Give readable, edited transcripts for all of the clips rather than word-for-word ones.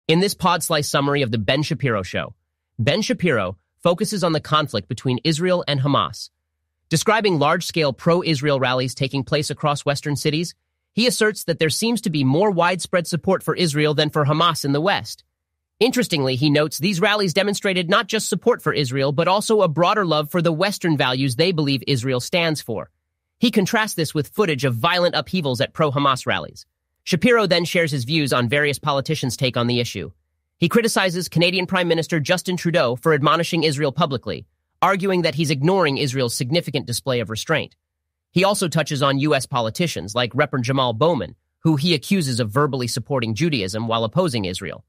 In this pod-slice summary of the Ben Shapiro Show, Ben Shapiro focuses on the conflict between Israel and Hamas. Describing large-scale pro-Israel rallies taking place across Western cities, he asserts that there seems to be more widespread support for Israel than for Hamas in the West. Interestingly, he notes these rallies demonstrated not just support for Israel, but also a broader love for the Western values they believe Israel stands for. He contrasts this with footage of violent upheavals at pro-Hamas rallies. Shapiro then shares his views on various politicians' take on the issue. He criticizes Canadian Prime Minister Justin Trudeau for admonishing Israel publicly, arguing that he's ignoring Israel's significant display of restraint. He also touches on U.S. politicians like Reverend Jamal Bowman, who he accuses of verbally supporting Judaism while opposing Israel.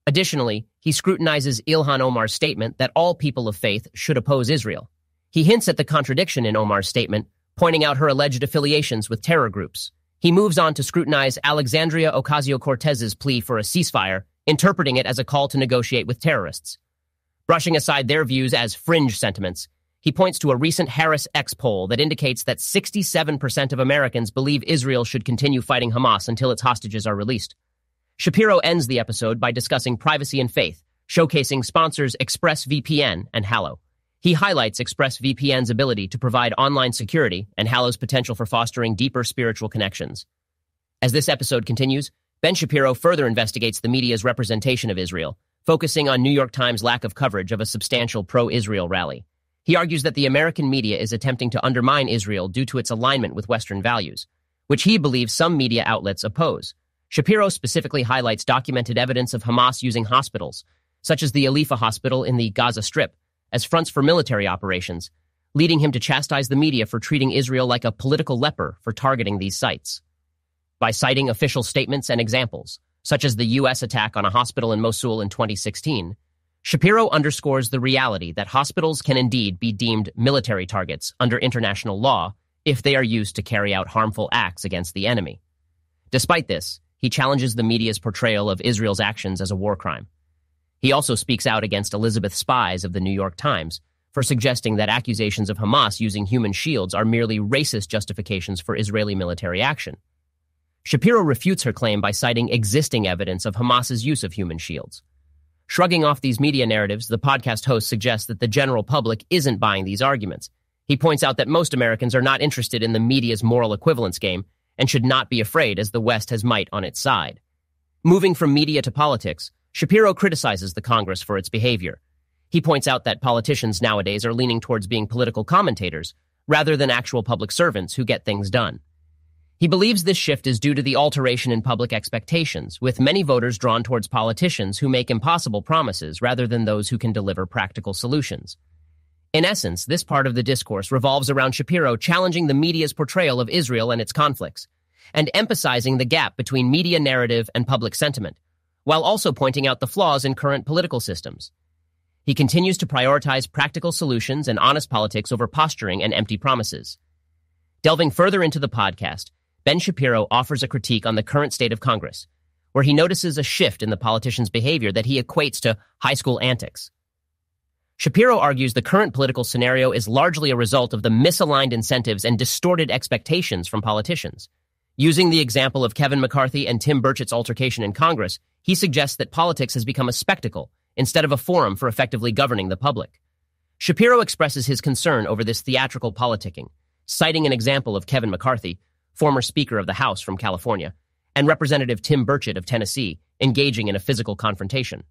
Additionally, he scrutinizes Ilhan Omar's statement that all people of faith should oppose Israel. He hints at the contradiction in Omar's statement, pointing out her alleged affiliations with terror groups. He moves on to scrutinize Alexandria Ocasio-Cortez's plea for a ceasefire, interpreting it as a call to negotiate with terrorists. Brushing aside their views as fringe sentiments, he points to a recent Harris X poll that indicates that 67% of Americans believe Israel should continue fighting Hamas until its hostages are released. Shapiro ends the episode by discussing privacy and faith, showcasing sponsors ExpressVPN and Hallow. He highlights ExpressVPN's ability to provide online security and Hallow's potential for fostering deeper spiritual connections. As this episode continues, Ben Shapiro further investigates the media's representation of Israel, focusing on New York Times' lack of coverage of a substantial pro-Israel rally. He argues that the American media is attempting to undermine Israel due to its alignment with Western values, which he believes some media outlets oppose. Shapiro specifically highlights documented evidence of Hamas using hospitals, such as the Alifa Hospital in the Gaza Strip, as fronts for military operations, leading him to chastise the media for treating Israel like a political leper for targeting these sites. By citing official statements and examples, such as the U.S. attack on a hospital in Mosul in 2016, Shapiro underscores the reality that hospitals can indeed be deemed military targets under international law if they are used to carry out harmful acts against the enemy. Despite this, he challenges the media's portrayal of Israel's actions as a war crime. He also speaks out against Elizabeth Spies of the New York Times for suggesting that accusations of Hamas using human shields are merely racist justifications for Israeli military action. Shapiro refutes her claim by citing existing evidence of Hamas's use of human shields. Shrugging off these media narratives, the podcast host suggests that the general public isn't buying these arguments. He points out that most Americans are not interested in the media's moral equivalence game and should not be afraid as the West has might on its side. Moving from media to politics, Shapiro criticizes the Congress for its behavior. He points out that politicians nowadays are leaning towards being political commentators rather than actual public servants who get things done. He believes this shift is due to the alteration in public expectations, with many voters drawn towards politicians who make impossible promises rather than those who can deliver practical solutions. In essence, this part of the discourse revolves around Shapiro challenging the media's portrayal of Israel and its conflicts, and emphasizing the gap between media narrative and public sentiment, while also pointing out the flaws in current political systems. He continues to prioritize practical solutions and honest politics over posturing and empty promises. Delving further into the podcast, Ben Shapiro offers a critique on the current state of Congress, where he notices a shift in the politicians' behavior that he equates to high school antics. Shapiro argues the current political scenario is largely a result of the misaligned incentives and distorted expectations from politicians. Using the example of Kevin McCarthy and Tim Burchett's altercation in Congress, he suggests that politics has become a spectacle instead of a forum for effectively governing the public. Shapiro expresses his concern over this theatrical politicking, citing an example of Kevin McCarthy, former Speaker of the House from California, and Representative Tim Burchett of Tennessee, engaging in a physical confrontation.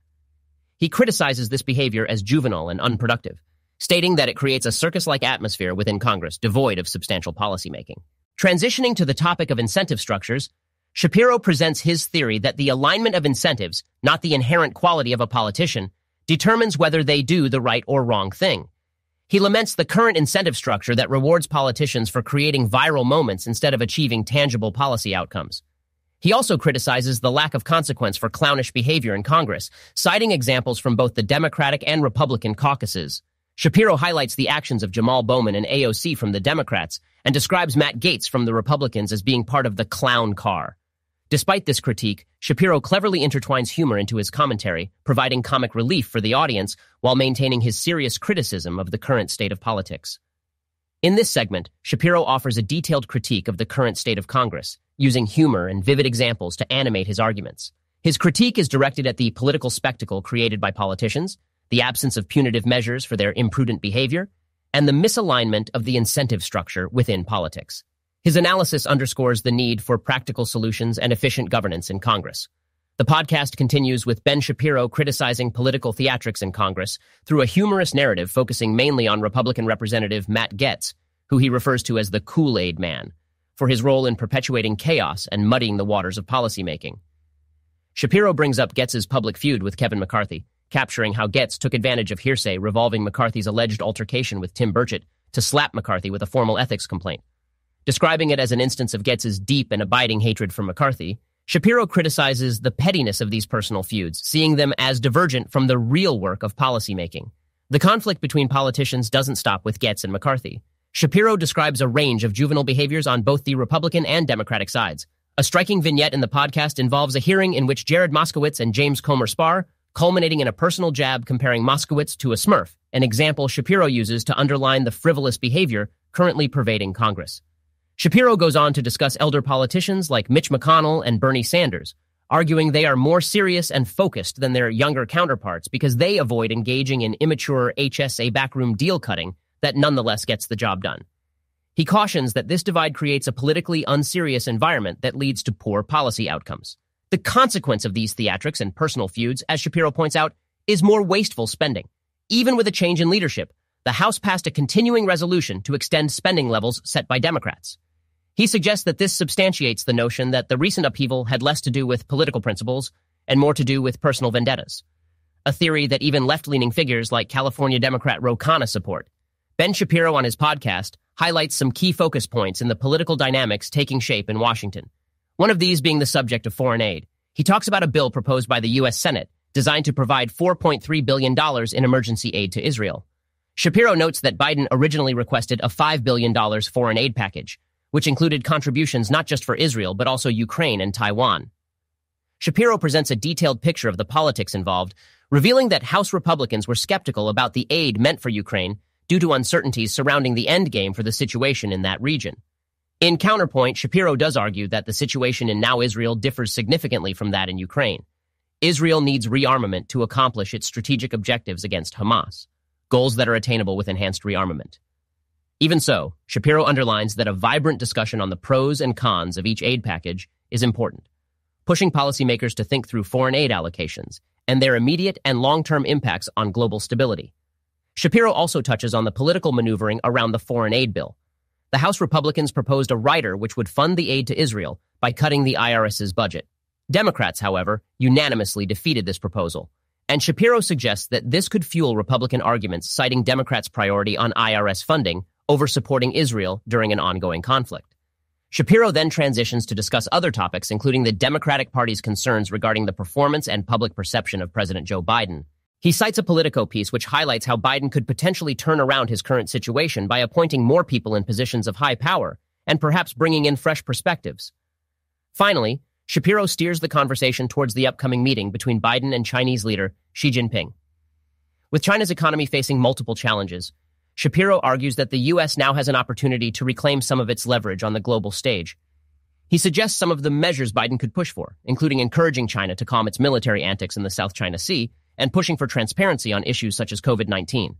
He criticizes this behavior as juvenile and unproductive, stating that it creates a circus-like atmosphere within Congress devoid of substantial policymaking. Transitioning to the topic of incentive structures, Shapiro presents his theory that the alignment of incentives, not the inherent quality of a politician, determines whether they do the right or wrong thing. He laments the current incentive structure that rewards politicians for creating viral moments instead of achieving tangible policy outcomes. He also criticizes the lack of consequence for clownish behavior in Congress, citing examples from both the Democratic and Republican caucuses. Shapiro highlights the actions of Jamal Bowman and AOC from the Democrats and describes Matt Gaetz from the Republicans as being part of the clown car. Despite this critique, Shapiro cleverly intertwines humor into his commentary, providing comic relief for the audience while maintaining his serious criticism of the current state of politics. In this segment, Shapiro offers a detailed critique of the current state of Congress, using humor and vivid examples to animate his arguments. His critique is directed at the political spectacle created by politicians, the absence of punitive measures for their imprudent behavior, and the misalignment of the incentive structure within politics. His analysis underscores the need for practical solutions and efficient governance in Congress. The podcast continues with Ben Shapiro criticizing political theatrics in Congress through a humorous narrative focusing mainly on Republican Representative Matt Gaetz, who he refers to as the Kool-Aid Man, for his role in perpetuating chaos and muddying the waters of policymaking. Shapiro brings up Gaetz's public feud with Kevin McCarthy, capturing how Gaetz took advantage of hearsay revolving McCarthy's alleged altercation with Tim Burchett to slap McCarthy with a formal ethics complaint. Describing it as an instance of Gaetz's deep and abiding hatred for McCarthy, Shapiro criticizes the pettiness of these personal feuds, seeing them as divergent from the real work of policymaking. The conflict between politicians doesn't stop with Gaetz and McCarthy. Shapiro describes a range of juvenile behaviors on both the Republican and Democratic sides. A striking vignette in the podcast involves a hearing in which Jared Moskowitz and James Comer spar, culminating in a personal jab comparing Moskowitz to a Smurf, an example Shapiro uses to underline the frivolous behavior currently pervading Congress. Shapiro goes on to discuss elder politicians like Mitch McConnell and Bernie Sanders, arguing they are more serious and focused than their younger counterparts because they avoid engaging in immature HSA backroom deal cutting that nonetheless gets the job done. He cautions that this divide creates a politically unserious environment that leads to poor policy outcomes. The consequence of these theatrics and personal feuds, as Shapiro points out, is more wasteful spending. Even with a change in leadership, the House passed a continuing resolution to extend spending levels set by Democrats. He suggests that this substantiates the notion that the recent upheaval had less to do with political principles and more to do with personal vendettas, a theory that even left-leaning figures like California Democrat Ro Khanna support. Ben Shapiro on his podcast highlights some key focus points in the political dynamics taking shape in Washington, one of these being the subject of foreign aid. He talks about a bill proposed by the U.S. Senate designed to provide $4.3 billion in emergency aid to Israel. Shapiro notes that Biden originally requested a $5 billion foreign aid package, which included contributions not just for Israel, but also Ukraine and Taiwan. Shapiro presents a detailed picture of the politics involved, revealing that House Republicans were skeptical about the aid meant for Ukraine due to uncertainties surrounding the endgame for the situation in that region. In counterpoint, Shapiro does argue that the situation in now Israel differs significantly from that in Ukraine. Israel needs rearmament to accomplish its strategic objectives against Hamas, goals that are attainable with enhanced rearmament. Even so, Shapiro underlines that a vibrant discussion on the pros and cons of each aid package is important, pushing policymakers to think through foreign aid allocations and their immediate and long-term impacts on global stability. Shapiro also touches on the political maneuvering around the foreign aid bill. The House Republicans proposed a rider which would fund the aid to Israel by cutting the IRS's budget. Democrats, however, unanimously defeated this proposal, and Shapiro suggests that this could fuel Republican arguments citing Democrats' priority on IRS funding over supporting Israel during an ongoing conflict. Shapiro then transitions to discuss other topics, including the Democratic Party's concerns regarding the performance and public perception of President Joe Biden. He cites a Politico piece which highlights how Biden could potentially turn around his current situation by appointing more people in positions of high power and perhaps bringing in fresh perspectives. Finally, Shapiro steers the conversation towards the upcoming meeting between Biden and Chinese leader Xi Jinping. With China's economy facing multiple challenges, Shapiro argues that the U.S. now has an opportunity to reclaim some of its leverage on the global stage. He suggests some of the measures Biden could push for, including encouraging China to calm its military antics in the South China Sea and pushing for transparency on issues such as COVID-19.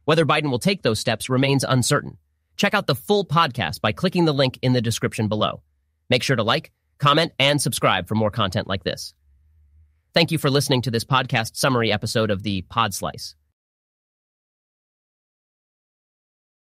Whether Biden will take those steps remains uncertain. Check out the full podcast by clicking the link in the description below. Make sure to like, comment, and subscribe for more content like this. Thank you for listening to this podcast summary episode of the Pod Slice.